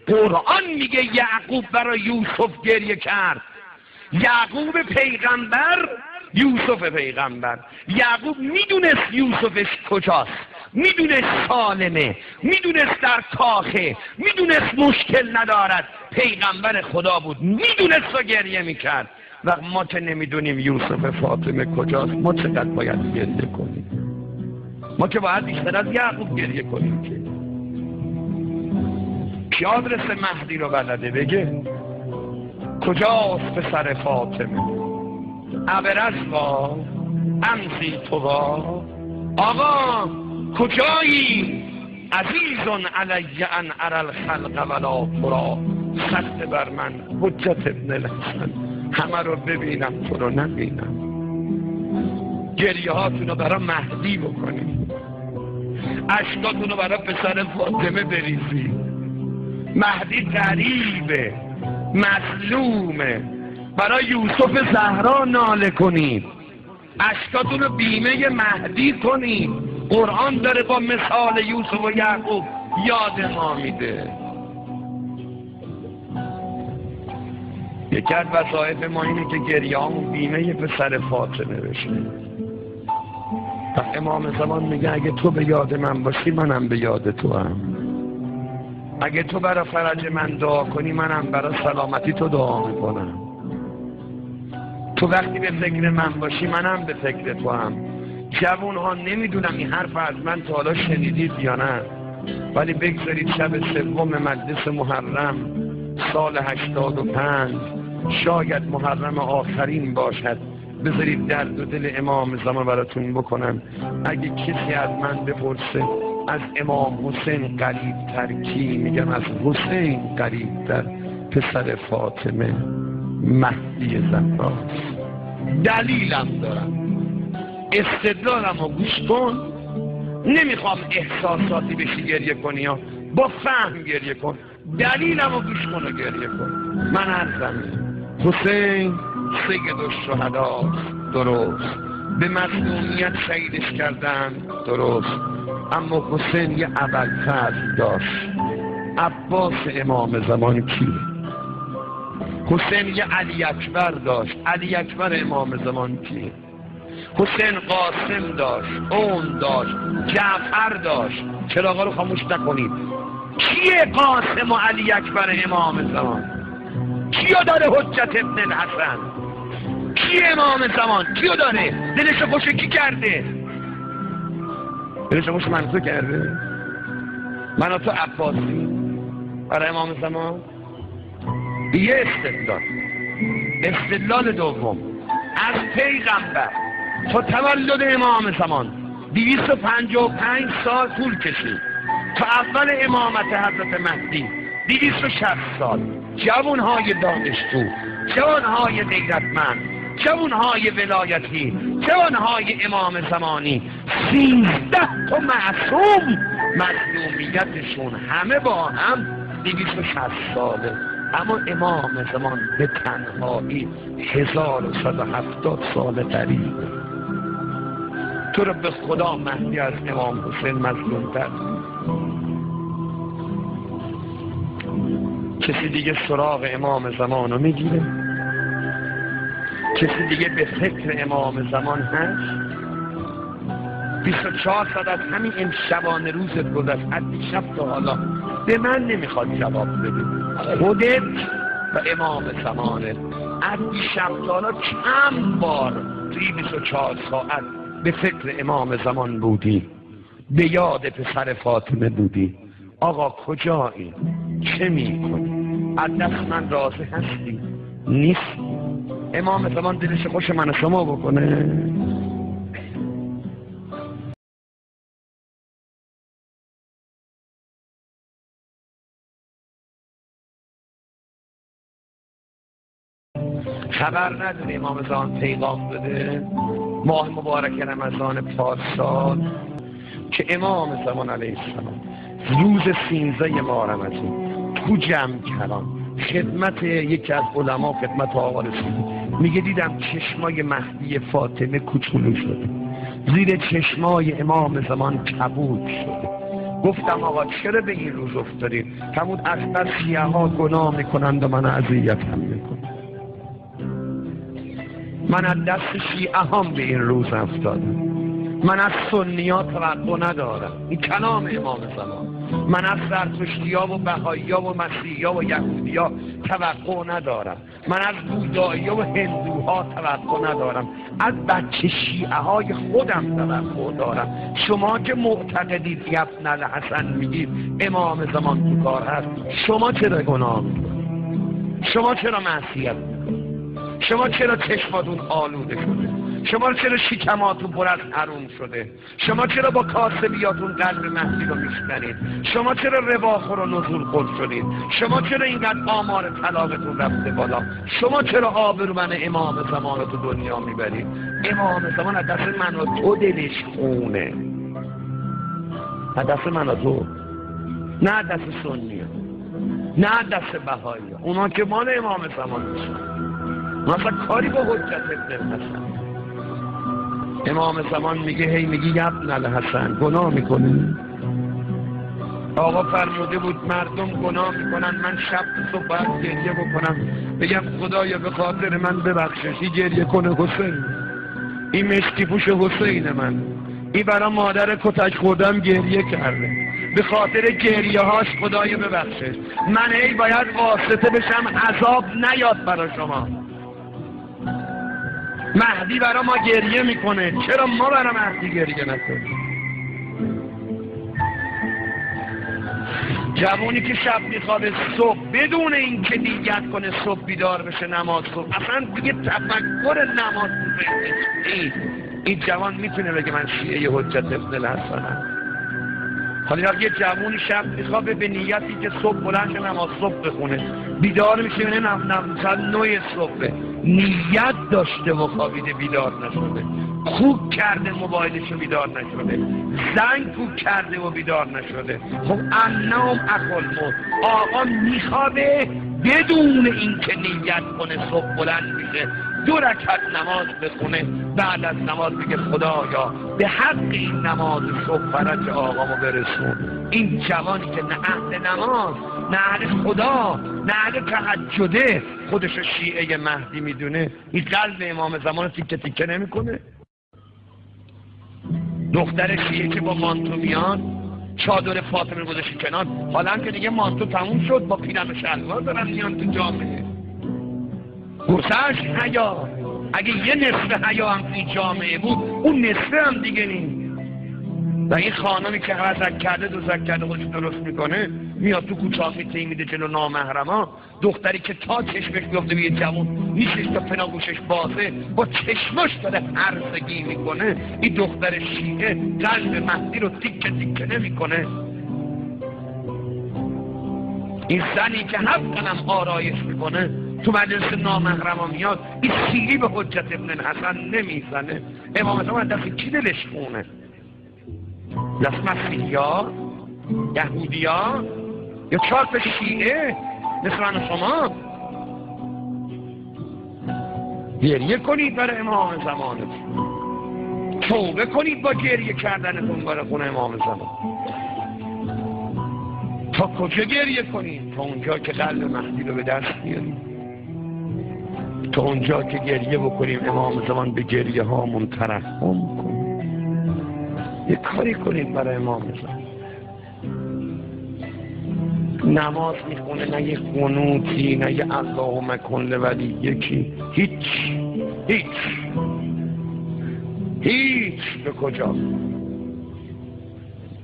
قرآن میگه یعقوب برای یوسف گریه کرد. یعقوب پیغمبر، یوسف پیغمبر. یعقوب میدونست یوسفش کجاست، میدونست سالمه، میدونست در کاخه، میدونست مشکل ندارد، پیغمبر خدا بود، میدونست و گریه میکرد. و ما که نمیدونیم یوسف فاطمه کجاست، ما چقدر باید گریه کنیم؟ ما که باید بیشتر از یعقوب گریه کنیم. که آدرس مهدی رو بلده بگه کجاست پسر فاطمه؟ ابرز با امزی تو با آقا کجایی؟ عزیزون علی ان ارى الخلق ولا ترا، سخت بر من حجت ابن الحسن، همه رو ببینم تو رو نبینم. گریه هاتون رو برای مهدی بکنید، اشکاتون رو برای پسر فاطمه بریزید. مهدی غریبه، مظلومه، برای یوسف زهرا ناله کنید، اشکاتون رو بیمه مهدی کنید. قرآن داره با مثال یوسف و یعقوب یاد ما میده. یکی از وظایف ما اینه که گریه‌هامون بیمه پسر فاطمه بشه. و امام زمان میگه اگه تو به یاد من باشی منم به یاد تو هم. اگه تو برای فرج من دعا کنی منم برای سلامتی تو دعا میکنم. تو وقتی به فکر من باشی منم به فکر تو هم. جوون ها نمیدونم این حرف از من تا حالا شنیدید یا نه، ولی بگذارید شب سوم مجلس محرم سال 85 شاید محرم آخرین باشد، بذارید درد و دل امام زمان براتون بکنم. اگه کسی از من بپرسه از امام حسین قریب تر کی، میگم از حسین قریب تر پسر فاطمه مهدی زهراست. دلیلم دارم، استدلالم رو گوش کن. نمیخوام احساساتی بشی گریه کنی یا با فهم گریه کن، دلیلم رو گوش کن و گریه کن. من عرضم حسین سید الشهداست، درست، به مظلومیت شهیدش کردن، درست، اما حسین یه ابوالفضل داشت. عباس امام زمان کیه؟ حسین یه علی اکبر داشت. علی اکبر امام زمان کیه؟ حسین قاسم داشت، اون داشت، جعفر داشت. چراغا رو خاموش نکنید. کیه قاسم و علی اکبر امام زمان؟ کیو داره حجت ابن الحسن؟ کی امام زمان؟ کیو داره؟ دلش خوش کی کرده؟ دلش خوش من تو کرده؟ من و تو عباسی برای امام زمان؟ یه استدلال دوم از پیغمبر تا تولد امام زمان 255 سال طول کشید. تا اول امامت حضرت مهدی 260 سال. جوانهای دانشجو، جوانهای غیرتمند، جوانهای ولایتی، جوانهای امام زمانی، 13 تا معصوم مظلومیتشون همه با هم 260 ساله. اما امام زمان به تنهایی 1170 سال قریب. تو رو به خدا مهدی از امام حسین مظلوم‌تر. کسی دیگه سراغ امام زمان رو میگیره؟ کسی دیگه به فکر امام زمان هست؟ 24 ساعت از همین این شبانه روزت گذشت، از دیشب تا حالا به من نمیخواد جواب بده. خودت و امام زمانت از دیشب تا حالا چند بار توی 24 ساعت به فکر امام زمان بودی؟ به یاد پسر فاطمه بودی؟ آقا کجایی؟ چه میکنی؟ از دست من راضی هستی؟ نیست؟ امام زمان دلش خوش من شما بکنه؟ خبر نداره امام زمان پیغام بده ماه مبارک رمضان پارسال که امام زمان علیه السلام روز 13 ماه رمضان تو جمع کلان خدمت یکی از علما، خدمت آقا رسید، میگه دیدم چشمای مهدی فاطمه کوچولو شده، زیر چشمای امام زمان کبود شده. گفتم آقا چرا به این روز افتادید؟ همون اکثر شیعه ها گناه میکنند و من اذیت هم میکنم. من از دست شیعه هم به این روز افتادم. من از سنی ها توقع ندارم. این کلام امام زمان. من از زرتشتی ها و بهایی ها و مسیحی ها و یهودی ها توقع ندارم. من از بودایی ها و هندوها توقع ندارم. از بچه شیعه های خودم توقع دارم. شما که معتقدید ابن الحسن میگید امام زمان تو کار هست، شما چرا گناه میکنید؟ شما چرا معصیت میکنید؟ شما چرا چشماتون آلوده شده؟ شما چرا شکماتون پر از حروم شده؟ شما چرا با کاسبیاتون قلب مهدی رو میشکنید؟ شما چرا رباخور و نزول خود شدید؟ شما چرا اینقدر آمار طلاقتون رفته بالا؟ شما چرا آبرومن امام زمان رو تو دنیا میبرید؟ امام زمان از دست من و تو دلش خونه، از دست من و تو، نه از دست سنی ها، نه از دست بهایی ها. اونا که مال امام زمان میشن، مثلا کاری با حجت ابن الحسن. امام زمان میگه هی میگی ابن الحسن گناه میکنی؟ آقا فرموده بود مردم گناه میکنن، من شب صبح باید گریه بکنم بگم خدایا به خاطر من ببخشش. این گریه کنه حسین، این مشکی پوش حسین من، این برای مادر کتک خوردم گریه کرده، به خاطر گریه هاش خدایا ببخشش. من هی باید واسطه بشم عذاب نیاد برای شما. مهدی برای ما گریه میکنه، چرا ما برای مهدی گریه نکنیم؟ جوانی که شب میخوابه صبح بدون این که نیت کنه صبح بیدار بشه نماز صبح، اصلا دیگه تفکر نماز این جوان میتونه بگه من شیعه حجت ابن الحسنم؟ حالا یه جوانی شب میخوابه به نیتی که صبح بلند شه نماز صبح بخونه، بیدار میشه بینه مثلا 9 صبح، نیت داشته و خوابیده بیدار نشده، کوک کرده موبایلشو بیدار نشده، زنگ کوک کرده و بیدار نشده. خب انام اخل موت، آقا میخوابه بدون اینکه نیت کنه صبح بلند میشه 2 رکعت نماز بخونه، بعد از نماز بگه خدایا به حق این نماز صبح فرج آقامو برسون. این جوانی که نه اهل نماز، نه اهل خدا، نه اهل تهجده، خودش شیعه مهدی میدونه، این قلب امام زمان تیکه تیکه نمیکنه؟ دختر شیعه که با مانتو میان، چادر فاطمه گذاشته کنار، حالا که دیگه مانتو تموم شد، با پیرن و شلوار دارن میان تو جامعه. گرسش حیا، اگه یه نصف حیا هم توی جامعه بود، اون نصف هم دیگه نیست. و این خانمی که هر کرده دوزک کرده خودش درست میکنه، میاد تو کوچه میته میده جلو نامحرما. دختری که تا چشمش بیفته به یه جوان نیستش تا پناگوشش بازه، با چشمش داره هرزگی میکنه. این دختر شیعه قلب مهدی رو تیکه تیکه نمیکنه. این زنی که حقا هم آرایش میکنه تو مجلس نامحرما میاد، این سیلی به حجت ابن الحسن نمیزنه. امام زمان دست کی دلش خونه؟ دست مسیحی ها؟ یهودی ها؟ یا چاپ شیعه مثل من شما؟ گریه کنید برای امام زمانتون، توبه کنید با گریه کردنتون برای خونه امام زمان. تا کجا گریه کنید؟ تا اونجا که قلب مهدی رو به دست بیاریم، تا اونجا که گریه بکنیم امام زمان به گریه هامون ترحم کنیم. یه کاری کنید برای امام زمان. نماز میخونه، نه یه قنوتی، نه یه اللهم کن لولی، یکی هیچ به کجا؟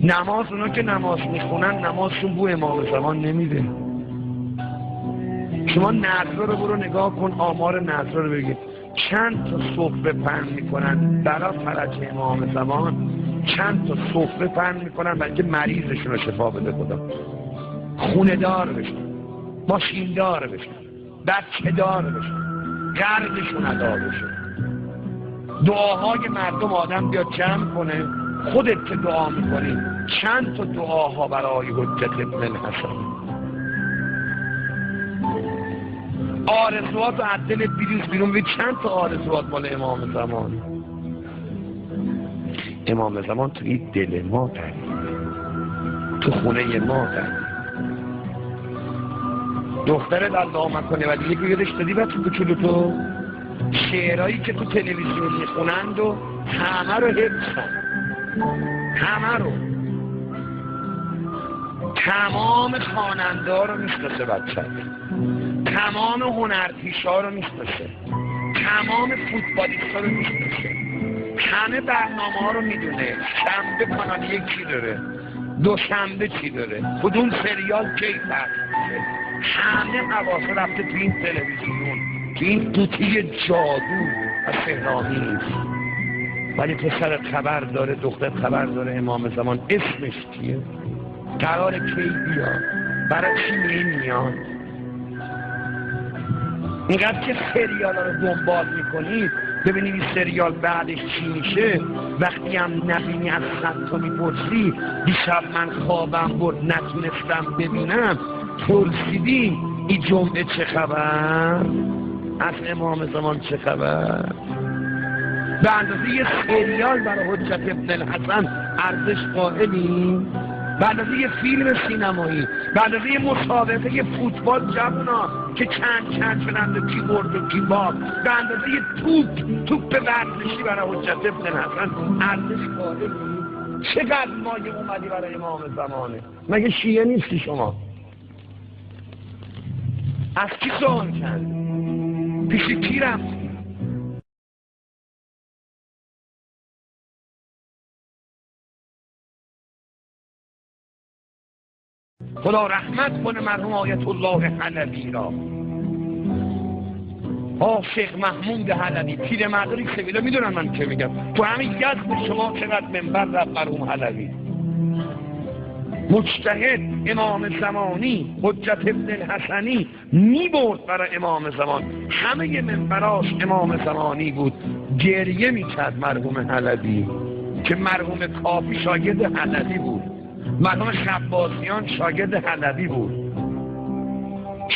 نماز، اونا که نماز میخونن نمازشون بو امام زمان نمیده. شما نظر رو برو نگاه کن، آمار نظر رو بگید، چند تا سفره پهن میکنن برای فرج امام زمان، چند تا سفره پهن میکنن برای که مریضشون رو شفا بده خدا، خونه دار بشن، ماشین دار بشن، بچه دار بشن، قرضشون ادا بشه. دعاهای مردم آدم بیاد جمع کنه، خودت که دعا میکنی چند تا دعاها برای حجت ابن الحسن، آرزوات و عدل بیرون بید، چند تا آرزوات مال امام زمان. امام زمان توی دل ما تو خونه ما داری. دخترت الله مکنه ولی یکی یادش دادی بچه کوچولو تو شعرهایی که تو تلویزیون میخونند و همه رو حفظن، همه رو، تمام خواننده ها رو میشناسه بچه، تمام هنرپیشا رو میشناسه، تمام فوتبالیست ها رو میشناسه، همه برنامه ها رو میدونه، شنبه کانال یکی داره، دوشنبه چی داره، کدوم سریال کی پخش میشه، همه حواسه رفته تو این تلویزیون، تو این قوطی جادو و سحرآمیز. ولی پسرت خبر داره، دختر خبر داره امام زمان اسمش کیه؟ قرار کی بیاد؟ برای چی نمیاد؟ اینقدر که سریال رو دنبال میکنید ببینید این سریال بعدش چی میشه. وقتی هم نبینی از خط تو میپرسی دیشب من خوابم برد نتونستم ببینم، پرسیدی این جمعه چه خبر؟ از امام زمان چه خبر؟ به اندازه یه سریال برای حجت ابن الحسن ارزش قائلیم؟ به اندازه یه فیلم سینمایی، به اندازه یه مسابقه فوتبال جوونا که چند شدند و کی برد و کی باخت، به اندازه یه توپ ورزشی برای حجت ابن الحسن ارزش قائلیم؟ چقدر مایه اومدی برای امام زمانه؟ مگه شیعه نیستی شما؟ از کی سوال کردی؟ پیش کی رفتی؟ خدا رحمت کنه مرحوم آیت الله حلبی را، شیخ محمود حلبی، پیرمردی سویلا. میدونن من چه میگم؟ تو همین یزد شما چقدر منبر رفت مرحوم حلبی، مجتهد امام زمانی حجت ابن الحسنی میبرد برای امام زمان، همه منبراش امام زمانی بود. گریه میکرد مرحوم حلبی که مرحوم کافی شاگرد حلبی بود، مرحوم خباسیان شاگرد حلبی بود،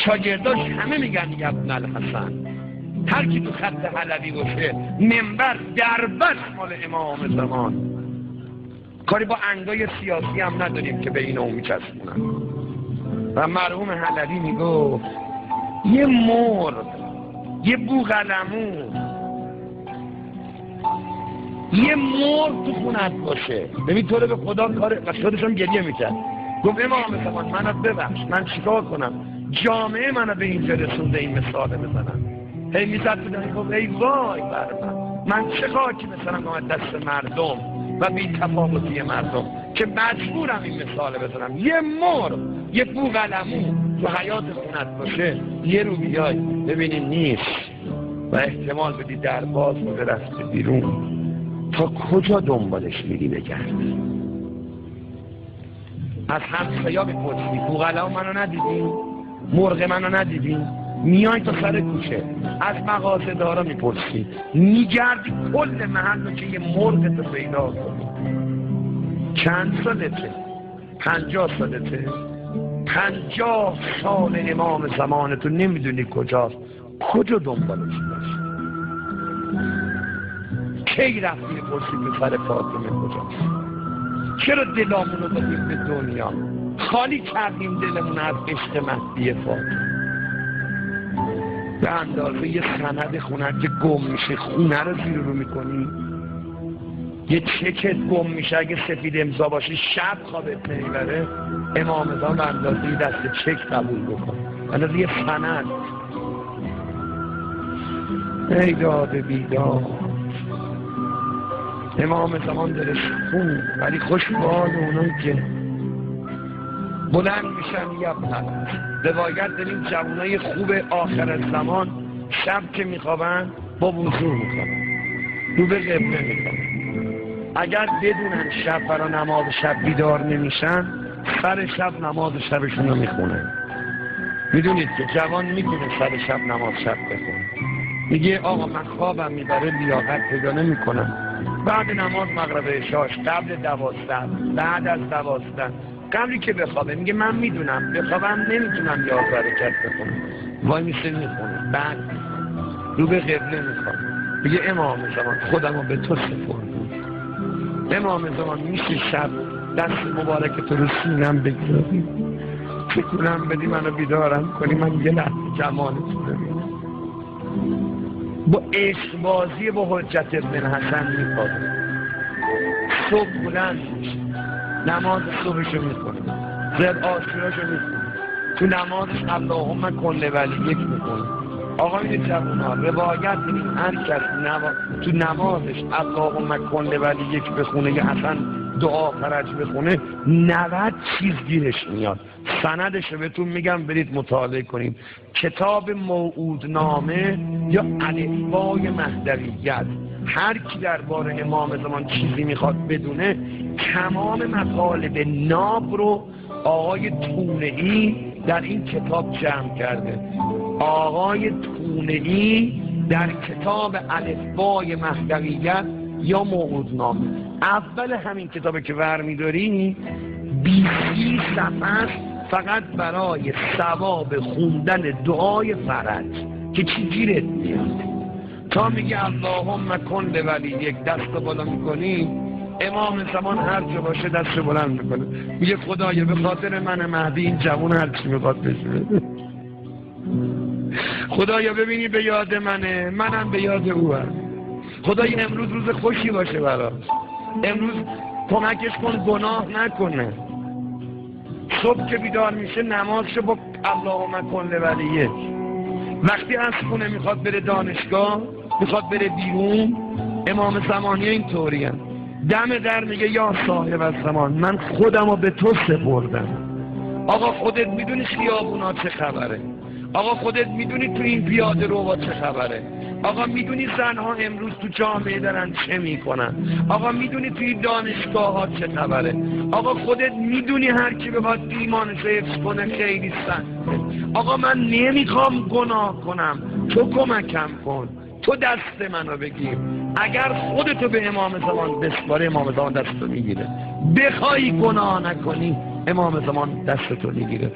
شاگرداش همه میگن ابن الحسن. هر کی تو خط حلبی باشه منبر دربست مال امام زمان. کاری با انگای سیاسی هم نداریم که به این اون میچسبونن. و مرحوم حلبی میگو یه مرغ، یه بوقلمون، یه مرغ تو خونت باشه ببین تو رو به خدا کار. و خودشون گریه میکرد، گفت امام زمان منو ببخش، من چیکار کنم؟ جامعه منو به اینجا رسونده این مثال بزنم. هی میزد بودن، گفت ای وای بر من چه خاکی مثلا گم دست مردم و بی تفاوتی مردم که مجبورم این مثال بزنم. یه مرغ، یه بوقلمون تو حیات خونت باشه، یه رو بیای ببینی نیست و احتمال بدی در باز بوده رفته بیرون، تا کجا دنبالش میری بگردی؟ از همسایا میپرسی بوقلمون منو ندیدی؟ مرغ منو ندیدی؟ میای تا سر کوچه از مغازه دارا میپرسی، میگردی کل محل رو که یه مرغ تو پیدا کنی. چند سالته؟ 50 سالته؟ 50 سال امام زمان تو نمیدونی کجاست، کجا دنبالش باشی؟ کی رفتی میپرسی پسر فاطمه کجاست؟ چرا دلامونو دادیم به دنیا؟ خالی کردیم دلمون از عشق مهدی فاطمه. به اندازه یه سند خونه که گم میشه خونه رو زیر رو میکنی، یه چکت گم میشه اگه سفید امضا باشه شب خوابت نمیبره، امام زمان به اندازه دست چک قبول بکن، به اندازه یه سند. ای داد بیداد امام زمان دلش خون، ولی خوش بال اونایی که بلند میشن یبنن. روایت داریم جوانای خوب آخر زمان شب که میخوابن با وضو میکنن، رو به قبله میکنن. اگر بدونن شب برای نماز شب بیدار نمیشن، سر شب نماز شبشون رو میخونن. میدونید که جوان میتونه سر شب نماز شب بخونه، میگه آقا من خوابم میبره لیاقت پیدا نمیکنم، بعد نماز مغرب عشاش، قبل 12، بعد از 12، قبلی که بخوابه میگه من میدونم بخوابم نمیتونم یا برکت بکنم، وای میشه میخونه، بعد رو به قبله میخوام، میگه امام زمان خودمو به تو سپردم. امام زمان میشه شب دست مبارک تو رو سینم بگذاری، تکونم بدی، منو بیدارم کنی، من یه لحظه جمالت رو ببینم. با عشق بازی با حجت ابن حسن میخوابه، صبح بلند میشه، نماز صبحشو میکنه، زد آشوراشو میکنه، تو نمازش اللهم کن ولی یک میکنه. آقا این جوونا روایت این هر کس تو نمازش اللهم کن ولی یک بخونه یا اصلا دعا فرج بخونه 90 چیز گیرش میاد. سندش رو بهتون میگم برید مطالعه کنید. کتاب موعودنامه یا الفبای مهدویت، هر کی درباره امام زمان چیزی میخواد بدونه تمام مطالب ناب رو آقای تونه‌ای در این کتاب جمع کرده. آقای تونه‌ای در کتاب الفبای مهدویت یا موعودنامه، اول همین کتابی که برمی‌داری 20 صفحه فقط برای ثواب خوندن دعای فرج که چی گیرت میاد. تا میگه اللهم کن ولی یک دست بالا میکنی، امام زمان هر جا باشه دست بلند میکنه، میگه خدایا به خاطر من مهدی این جوان هر چی میخواد بشه، خدایا ببینی به یاد منه، منم به یاد او هم. خدایا امروز روز خوشی باشه براش، امروز کمکش کن گناه نکنه. صبح که بیدار میشه نمازشو با اللهم کن ولی یک. وقتی از خونه میخواد بره دانشگاه، میخواد بره بیرون، امام زمانی اینطوری هم دم در میگه یا صاحب الزمان من خودمو به تو سپردم. آقا خودت میدونی خیابونا چه خبره، آقا خودت میدونی تو این پیاده روها چه خبره، آقا میدونی زنها امروز تو جامعه دارن چه میکنن، آقا میدونی توی دانشگاه ها چه خبره، آقا خودت میدونی هر کی بخواد ایمانش حفظ کنه خیلی سخته. آقا من نمیخوام گناه کنم، تو کمکم کن، تو دست منو بگیر. اگر خودتو به امام زمان بسپاره امام زمان دستتو میگیره، بخوای گناه نکنی امام زمان دستتو میگیره.